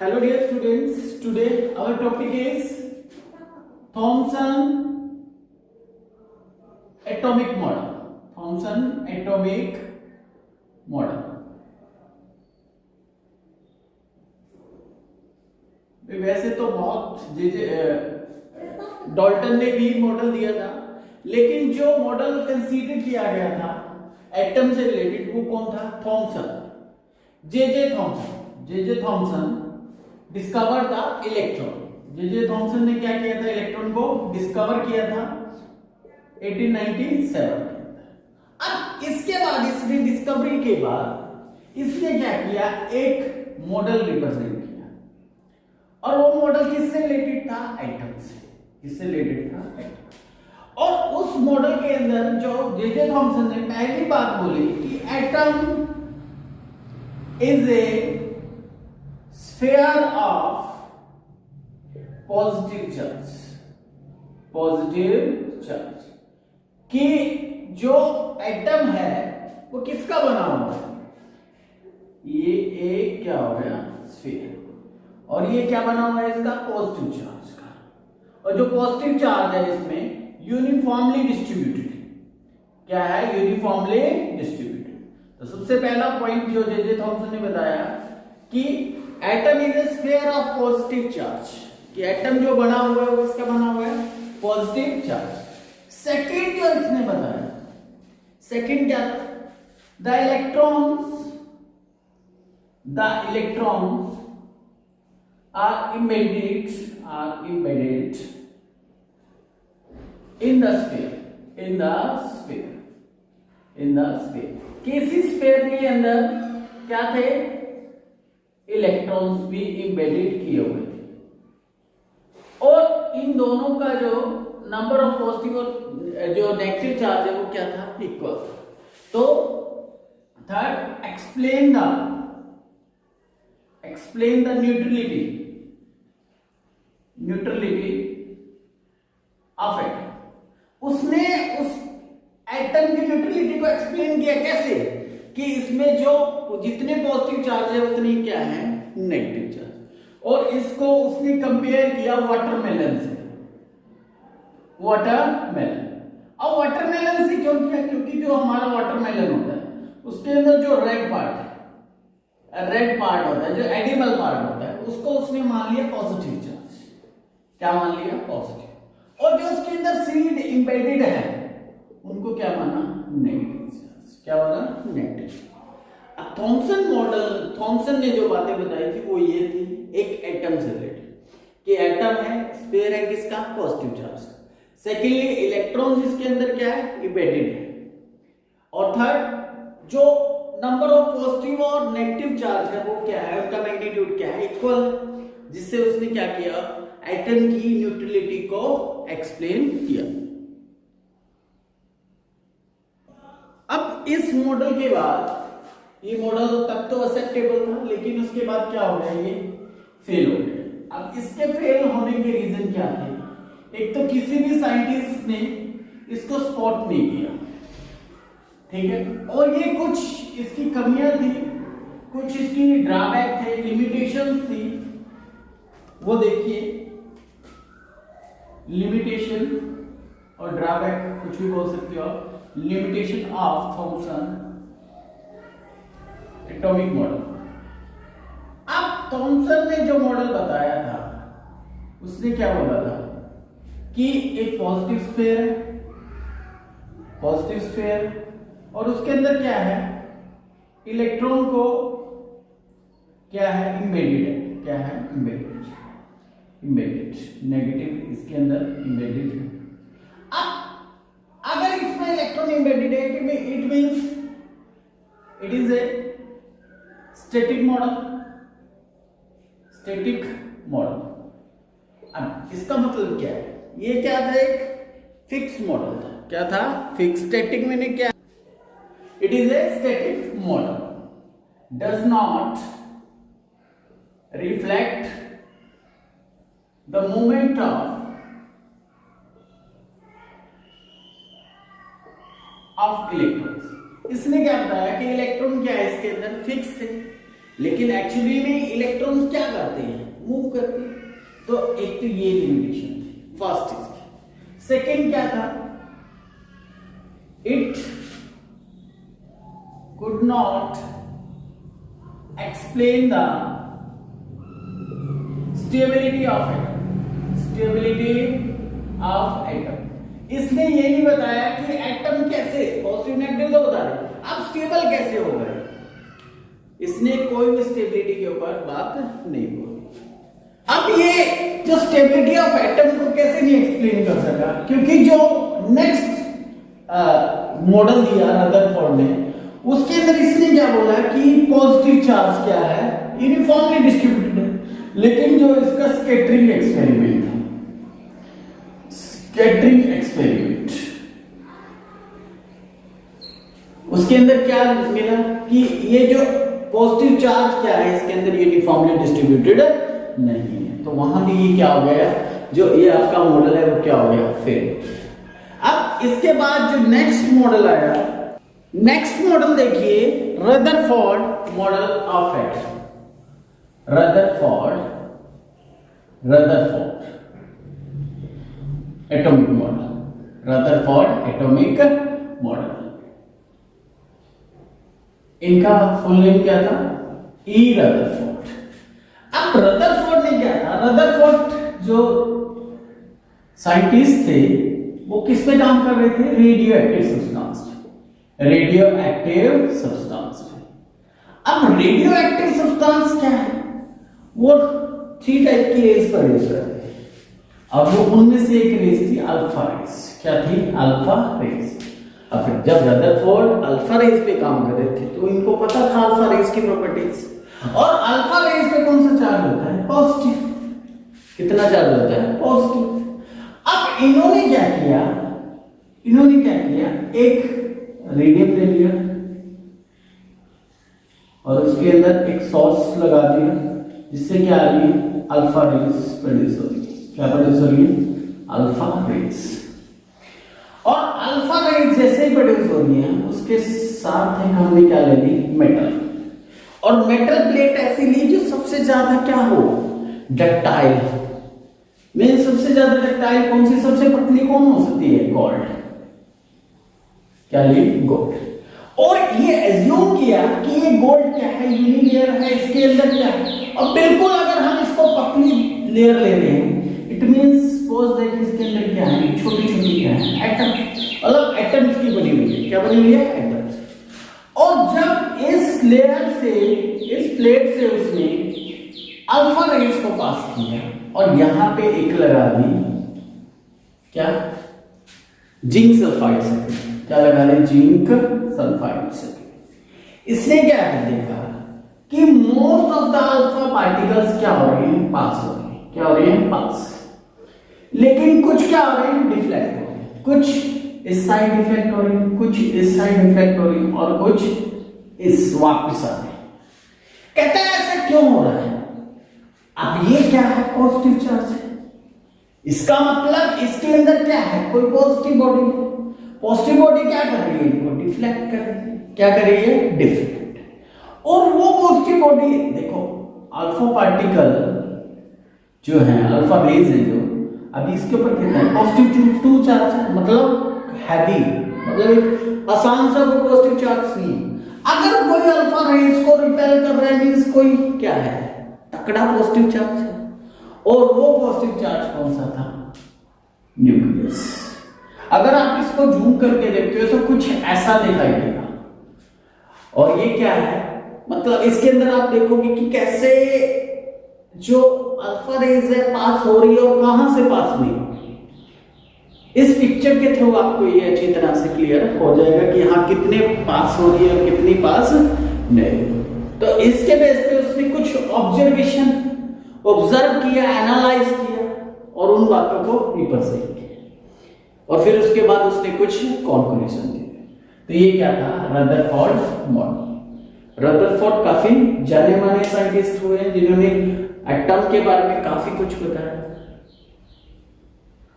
Hello dear students, today our topic is Thomson atomic model. Thomson atomic model. वैसे तो बहुत Dalton ने भी मॉडल दिया था, लेकिन जो मॉडल कंसीडर किया गया था एटम से रिलेटेड वो कौन था? Thomson, J Thomson discover the electron. J Thomson ने क्या किया था? इलेक्ट्रॉन को डिस्कवर किया था 1897। अब इसके बाद इसने डिस्कवरी के बाद इसने क्या किया? एक मॉडल रिप्रेजेंट किया, और वो मॉडल किससे रिलेटेड था? एटम से। किससे रिलेटेड था? एटम। और उस मॉडल के अंदर जो जे थॉमसन ने पहली बात बोली कि atom is a sphere of positive charge, कि जो एटम है वो किसका बना हुआ है? ये एक क्या हो गया? स्फीयर। और ये क्या बना हुआ है? इसका पॉजिटिव चार्ज का। और जो पॉजिटिव चार्ज है इसमें यूनिफॉर्मली डिस्ट्रीब्यूटेड। क्या है? Uniformly distributed. तो सबसे पहला पॉइंट जो जे थॉमसन ने बताया कि atom is a sphere of positive charge, कि एटम जो बना हुआ है वो किसका बना हुआ है? Positive charge. सेकंड जो इसने बताया, सेकंड क्या था? The electrons are embedded in the sphere किसी स्फीयर के अंदर क्या थे? इलेक्ट्रॉन्स भी एम्बेडेड किए हुए थे, और इन दोनों का जो नंबर ऑफ पॉजिटिव और जो नेगेटिव चार्ज है वो क्या था? इक्वल था। तो third, explain the neutrality of atom. उसने उस एटम की न्यूट्रलिटी को एक्सप्लेन किया। कैसे? कि इसमें जो जितने पॉजिटिव चार्ज है उतनी क्या है? Negative charge. और इसको उसने कंपेयर किया वाटरमेलन से। अब वाटरमेलन से क्यों किया? क्योंकि जो हमारा वाटरमेलन होता है उसके अंदर जो रेड पार्ट होता है, जो एडिबल पार्ट होता है, उसको उसने मान लिया पॉजिटिव चार्ज। क्या मान लिया? पॉजिटिव। और जो उसके अंदर सीड एम्बेडेड है उनको क्या माना? Negative charge. क्या माना? नेगेटिव। अब थॉमसन ने जो बातें बताई थी वो ये थी, एक एटम से रिलेटेड, कि एटम है, स्फीयर है किसका? Positive charge. सेकेंडली, इलेक्ट्रॉन्स इसके अंदर क्या है? एम्बेडेड है। और थर्ड, जो नंबर ऑफ पॉजिटिव और नेगेटिव चार्ज है वो क्या है? उनका मैग्नीट्यूड क्या है? इक्वल। जिससे उसने क्या किया? एटम की न्यूट्रलिटी को एक्सप्लेन किया। अब इस मॉडल के बाद, ये मॉडल तक तो एक्सेप्टेबल था, लेकिन उसके बाद क्या हो गया? ये फेल हो गया। अब इसके फेल होने के रीजन क्या थे? एक तो किसी भी साइंटिस्ट ने इसको स्पॉट नहीं किया, ठीक है, और ये कुछ इसकी कमियां थी, कुछ इसकी ड्रॉबैक थे, लिमिटेशंस थी। वो देखिए, लिमिटेशन और ड्रॉबैक कुछ भी बोल सकते हो आप। Limitation of Thomson atomic model. अब थॉमसन ने जो मॉडल बताया था उसने क्या बोला था? कि एक पॉजिटिव स्फीयर और उसके अंदर क्या है? इलेक्ट्रॉन को क्या है? एम्बेडेड है। क्या है? एम्बेडेड। नेगेटिव इसके अंदर एम्बेडेड है। अब अगर इसमें इलेक्ट्रॉन एम्बेडेड है, it means it is a static model. अब इसका मतलब क्या है? ये क्या था? एक फिक्स मॉडल था। क्या था? फिक्स। स्टैटिक मीनिंग क्या? It is a static model, does not reflect the movement of electrons. इसने क्या बताया कि इलेक्ट्रॉन क्या है? इसके अंदर फिक्स है, लेकिन एक्चुअली में इलेक्ट्रॉन्स क्या करते हैं, मूव करते हैं। तो एक तो ये लिमिटेशन थी फर्स्ट चीज की। सेकेंड क्या था, it could not explain the stability of atom, stability of atom. इसने ये नहीं बताया कि एटम कैसे पॉजिटिव नेगेटिव तो बता रहे, अब स्टेबल कैसे हो गए, इसने कोई भी स्टेबिलिटी के ऊपर बात नहीं बोली। अब ये जो स्टेबिलिटी ऑफ एटम को कैसे नहीं एक्सप्लेन कर सका, क्योंकि जो नेक्स्ट मॉडल दिया रदरफोर्ड ने, उसके अंदर इसने क्या बोला कि पॉजिटिव चार्ज क्या है, यूनिफॉर्मली डिस्ट्रीब्यूटेड है। लेकिन जो इसका स्कैटरिंग एक्सपेरिमेंट था, स्कैटरिंग एक्सपेरिमेंट, उसके अंदर क्या मिला कि ये जो पॉजिटिव चार्ज क्या है, इसके अंदर यूनिफॉर्मली डिस्ट्रीब्यूटेड नहीं है। तो वहां भी ये क्या हो गया, जो ये आपका मॉडल है वो क्या हो गया, फेल। अब इसके बाद जो नेक्स्ट मॉडल आया, नेक्स्ट मॉडल देखिए, Rutherford model of atom, Rutherford atomic model, Rutherford atomic model. इनका फुल नेम क्या था, ई रदरफोर्ड। अब रदरफोर्ड ने क्या था, रदरफोर्ड जो साइंटिस्ट थे वो किस पे काम कर रहे थे, radio active substance, radio active substance. अब रेडियो एक्टिव सब्सटेंस क्या है, वो 3 टाइप की रेज प्रोड्यूस करते हैं। अब वो उनमें से एक रेज थी अल्फा रेज, क्या थी, अल्फा रेज। अब जब रदरफोर्ड अल्फा रेज पे काम कर रहे थे तो इनको पता था अल्फा रेज की प्रॉपर्टीज, और अल्फा रेज पे कौन सा चार्ज होता है, पॉजिटिव। कितना चार्ज होता है, पॉजिटिव। अब इन्होंने क्या किया, एक रेडियम ले लिया और उसके अंदर एक सोर्स लगा दिया, जिससे क्या आ रही है, अल्फा रेज प्रोड्यूस हो रही है। क्या प्रोड्यूस हो रही है, अल्फा रेज। और अल्फा रेज जैसे ही प्रोड्यूस हो रही है, उसके साथ ही हमने क्या ले ली, मेटल। और मेटल प्लेट ऐसी ली जो सबसे ज्यादा क्या हो, डक्टाइल। मीन सबसे ज्यादा डक्टाइल कौन सी, सबसे पतली कौन हो सकती है, गोल्ड। क्या ली, गोल्ड। और ये एज्यूम किया कि ये गोल्ड क्या है, यूनिलेयर है, इसके अंदर क्या है। और बिल्कुल अगर हम इसको पतली लेयर ले रहे हैं, इट मींस सपोज दैट इसके अंदर क्या है, छोटी छोटी क्या है, एटम, मतलब एटम्स की बनी हुई है। क्या बनी हुई है, एटम्स। और जब इस लेयर से, इस प्लेट से उसने अल्फा रेज को पास किया और यहां पे एक लगा दी, क्या, जिंक सल्फाइड से, क्या लगा रहे, जिंक सल्फाइड से। इसने क्या देखा कि most of the alpha particles क्या हो रहे हैं, पास हो रहे हैं। क्या हो रहे हैं, पास। लेकिन कुछ क्या हो रहे हैं, डिफ्लेक्ट हो रहे हैं। कुछ इस साइड डिफ्लेक्ट हो रही है, कुछ इस साइड डिफ्लेक्ट हो रही है, और कुछ इस वापस आ रही है। कहता है ऐसा क्यों हो रहा है। अब ये क्या है, पॉजिटिव चार्ज है। इसका मतलब इसके अंदर क्या है, कोई पॉजिटिव बॉडी। पॉजिटिव बॉडी क्या कर रही है, इनको डिफ्लेक्ट कर रही है। क्या कर रही है, डिफ्लेक्ट। और वो पॉजिटिव बॉडी, देखो अल्फा पार्टिकल जो है, अल्फा रेज है जो, अभी इसके ऊपर कितना है, पॉजिटिव 2 चार्ज है, मतलब हैवी, मतलब एक आसान सा कोई पॉजिटिव चार्ज नहीं। अगर कोई अल्फा रेज को रिपेल कर रहा है, मींस कोई क्या है, तकड़ा पॉजिटिव चार्ज है। और वो पॉजिटिव चार्ज कौन सा था, न्यूक्लियस। अगर आप इसको जूम करके देखते हो तो कुछ ऐसा दिखाई देगा। और ये क्या है, मतलब इसके अंदर आप देखोगे कि कैसे जो अल्फा रेज है पास हो रही है और कहां से पास नहीं हो रही। इस पिक्चर के थ्रू आपको ये अच्छी तरह से क्लियर हो जाएगा कि हाँ कितने पास हो रही है और कितनी पास नहीं। तो इसके बेस पे उसने कुछ ऑब्जर्वेशन ऑब्जर्व किया, एनालाइज किया और उन बातों को रिप्रेजेंट किया, और फिर उसके बाद उसने कुछ कंक्लूजन दिए। तो ये क्या था, रदरफोर्ड मॉडल। रदरफोर्ड काफी जाने माने साइंटिस्ट हुए हैं जिन्होंने एटम के बारे में काफी कुछ बताया।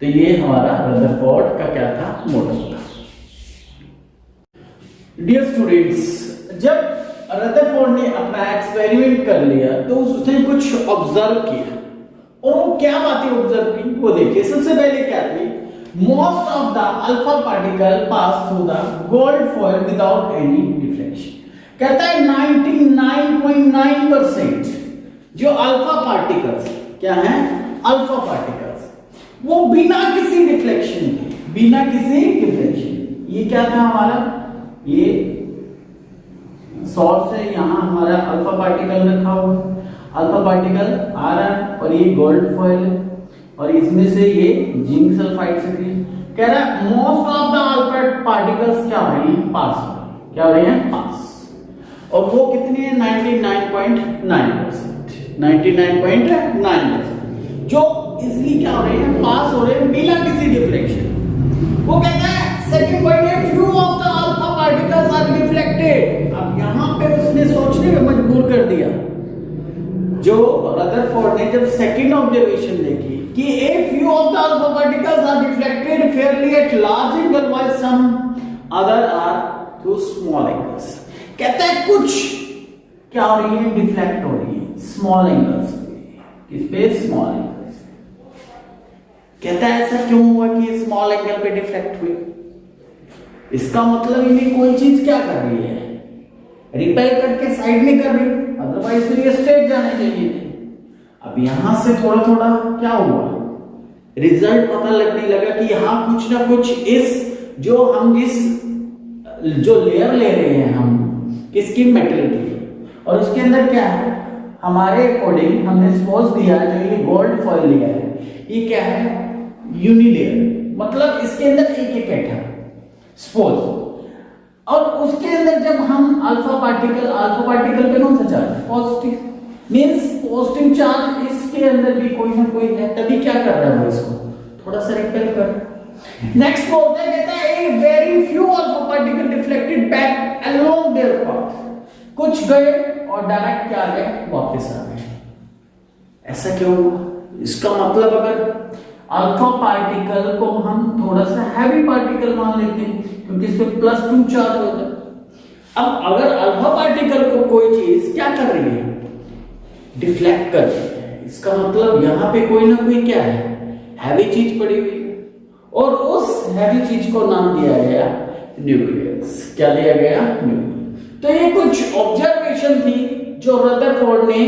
तो ये हमारा रदरफोर्ड का क्या था, मॉडल था। डियर स्टूडेंट्स, जब रदरफोर्ड ने अपना एक्सपेरिमेंट कर लिया तो उसने कुछ ऑब्जर्व किया, और वो क्या बातें ऑब्जर्व की वो देखिए। सबसे पहले क्या थी, most of the alpha particle pass through the gold foil without any deflection. कहता है 99.9% जो अल्फा पार्टिकल्स क्या हैं, अल्फा पार्टिकल्स वो बिना किसी डिफ्लेक्शन के, बिना किसी डिफ्लेक्शन, ये क्या था हमारा, ये सोर्स है, यहां हमारा अल्फा पार्टिकल रखा हुआ है, अल्फा पार्टिकल आ रहा है और ये गोल्ड फॉइल है और इसमें से ये जिंक सल्फाइड से भी कह रहा है most of the alpha particles क्या हो रही है, पास हो रही है, क्या हो रही है, पास, और वो कितनी है 99.9%, 99.9% जो इसलिए क्या हो रही है, पास हो रहे हैं बिना किसी डिफ्लेक्शन। वो कहता है सेकंड पॉइंट है few of the alpha particles are deflected. अब यहां पे उसने सोचने में मजबूर कर दिया, जो रदरफोर्ड ने जब सेकंड ऑब्जर्वेशन देखी कि a few of the alpha particles are deflected fairly at large angle while some other are through small angles. कहता है कुछ क्या हो रही है, डिफ्लेक्ट हो रही है स्मॉल एंगल्स पे, किस पे, स्मॉल एंगल्स। कहता है ऐसा क्यों हुआ कि स्मॉल एंगल पे डिफ्लेक्ट हुई, इसका मतलब इन्हें कोई चीज क्या कर रही है, रिपेल करके साइड में कर रही, अदरवाइज तो ये स्ट्रेट जाने चाहिए थे। अब यहां से थोड़ा थोड़ा क्या हुआ, रिजल्ट पता लगने लगा कि यहां कुछ ना कुछ इस जो हम जो लेयर ले रहे हैं हम किसकी, मेटल की, और उसके अंदर क्या है, हमारे अकॉर्डिंग हमने सपोज दिया जो ये गोल्ड फॉइल लिया है, ये क्या है, यूनिलेयर, मतलब इसके अंदर एक एक एटम सपोज, और उसके अंदर जब हम अल्फा पार्टिकल पे कौन सा charge, positive, means positive charge इसके अंदर भी कोई ना कोई है, तभी क्या कर रहा है वो इसको थोड़ा सा रिपेल कर। नेक्स्ट बोलता है, कहता है a very few alpha particle deflected back along there path, कुछ गए और डायरेक्ट क्या आ गए, वापस आ गए। ऐसा क्यों हुआ, इसका मतलब अगर अल्फा पार्टिकल को हम थोड़ा सा हैवी पार्टिकल मान लेते हैं क्योंकि इसमें +2 चार्ज होता है। अब अगर अल्फा पार्टिकल को कोई चीज क्या कर रही है, डिफ्लेक्ट कर रही है, इसका मतलब यहां पे कोई ना कोई क्या है, हैवी चीज पड़ी हुई है, और उस हैवी चीज को नाम दिया गया न्यूक्लियस। क्या दिया गया, न्यूक्लियस। तो ये कुछ ऑब्जर्वेशन थी जो रदरफोर्ड ने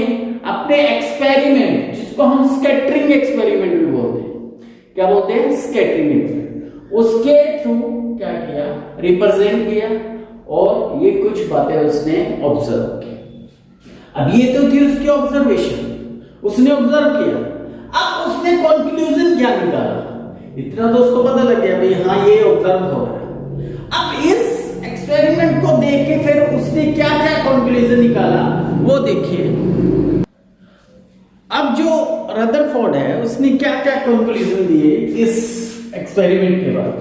अपने एक्सपेरिमेंट, जिसको हम स्कैटरिंग एक्सपेरिमेंट भी बोलते हैं, क्या बोलते हैं, स्कैटरिंग एक्सपेरिमेंट, उसके थ्रू क्या किया, रिप्रेजेंट किया, और ये कुछ बातें उसने ऑब्जर्व की। अब ये तो थी उसकी ऑब्जर्वेशन, उसने ऑब्जर्व किया, अब उसने कंक्लूजन क्या निकाला, इतना तो उसको पता लग गया भाई हाँ ये ऑब्जर्व हो रहा है। अब इस एक्सपेरिमेंट को देख के फिर उसने क्या क्या कंक्लूजन निकाला वो देखिए। अब जो रदरफोर्ड है उसने क्या क्या कंक्लूजन दिए इस एक्सपेरिमेंट के बाद।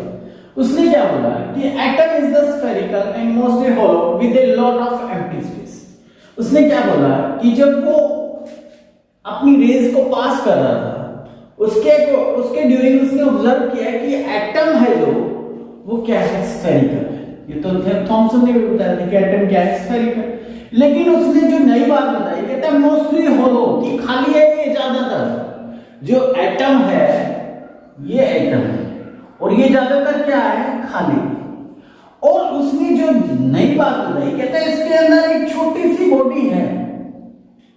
उसने क्या बोला कि atom is the spherical and mostly hollow with a lot of empty space. उसने क्या बोला कि जब वो अपनी रेज को पास कर रहा था उसके ड्यूरिंग उसने ऑब्जर्व किया कि एटम है जो वो क्या है, स्फेरिकल है। ये तो थॉमसन ने भी बताया था कि एटम क्या है, स्फेरिकल। लेकिन उसने जो नई बात बताई, कहता है मोस्टली होलो, कि खाली है ये, ज्यादातर जो एटम है ये एटम है और ये ज्यादातर क्या है, खाली। और उसने जो नई बात बताई, कहता है इसके अंदर एक छोटी सी बॉडी है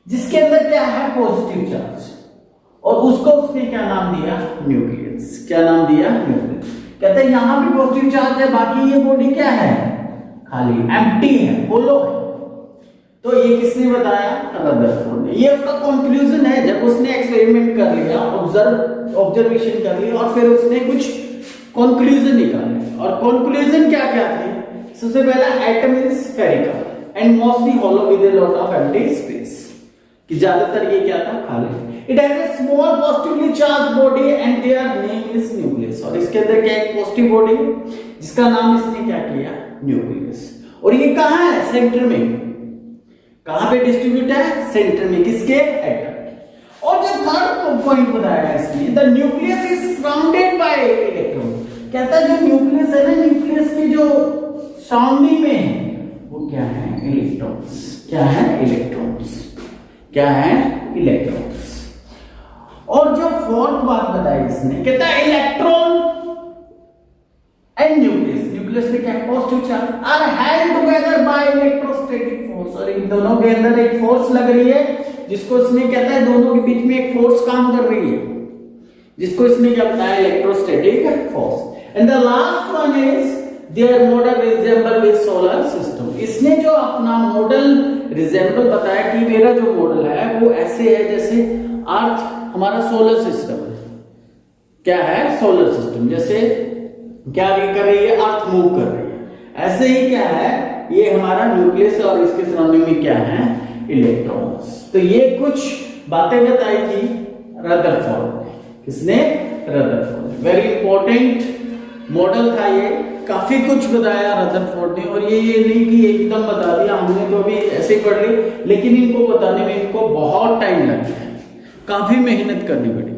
जिसके अंदर क्या है, पॉजिटिव चार्ज, और उसको उसने क्या नाम दिया, न्यूक्लियस। क्या नाम दिया, न्यूक्लियस। कहते हैं यहां भी पॉजिटिव चार्ज है, बाकी ये बॉडी क्या है, खाली, एम्प्टी है, होलो है। तो ये किसने बताया, रदरफोर्ड ने। ये उसका कंक्लूजन है जब उसने एक्सपेरिमेंट कर लिया, ऑब्जर्वेशन कर लिया और फिर उसने कुछ कंक्लूजन निकाले। और कंक्लूजन क्या क्या थे, सबसे पहला atom is spherical and mostly hollow with a lot of empty space, कि ज्यादातर ये क्या था, खाली। It has a small positively charge body and their name is nucleus. और इसके अंदर क्या है, पॉजिटिव बॉडी जिसका नाम इसने क्या किया, न्यूक्लियस। और ये कहां है, सेंटर में। कहां पे डिस्ट्रीब्यूट है, सेंटर में, किसके, एटम। और जो थर्ड पॉइंट बताया इसने, the nucleus is surrounded by electron. कहता है जो न्यूक्लियस है ना, न्यूक्लियस के जो सराउंडिंग में है वो क्या है, इलेक्ट्रॉन्स। क्या है? इलेक्ट्रॉन्स। क्या है? इलेक्ट्रॉन्स। और जो फोर्थ बात बताई इसने, कहता है इलेक्ट्रॉन एंड न्यूक्लियस, न्यूक्लियस में क्या है? Positive charge are held together by electrostatic force, और इन दोनों के अंदर एक फोर्स लग रही है जिसको इसने कहता है, दोनों के बीच में एक फोर्स काम कर रही है जिसको इसने क्या बताया? Electrostatic force. And the last one is their model resemble with solar system. इसने जो अपना मॉडल रिजेंबल बताया कि मेरा जो मॉडल है वो ऐसे है जैसे अर्थ हमारा सोलर सिस्टम है। क्या है? Solar system. जैसे क्या कर रही है? अर्थ मूव कर रही है। ऐसे ही क्या है? ये हमारा न्यूक्लियस और इसके सराउंडिंग में क्या है? इलेक्ट्रॉन्स। तो ये कुछ बातें बताई थी रदरफोर्ड ने। किसने? रदरफोर्ड ने। वेरी इंपॉर्टेंट मॉडल था ये, काफी कुछ बताया रदरफोर्ड ने। और ये नहीं कि एकदम बता दिया हमने, तो अभी ऐसे ही पढ़ ली, लेकिन इनको बताने में इनको बहुत टाइम लग गया, काफी मेहनत करनी पड़ी।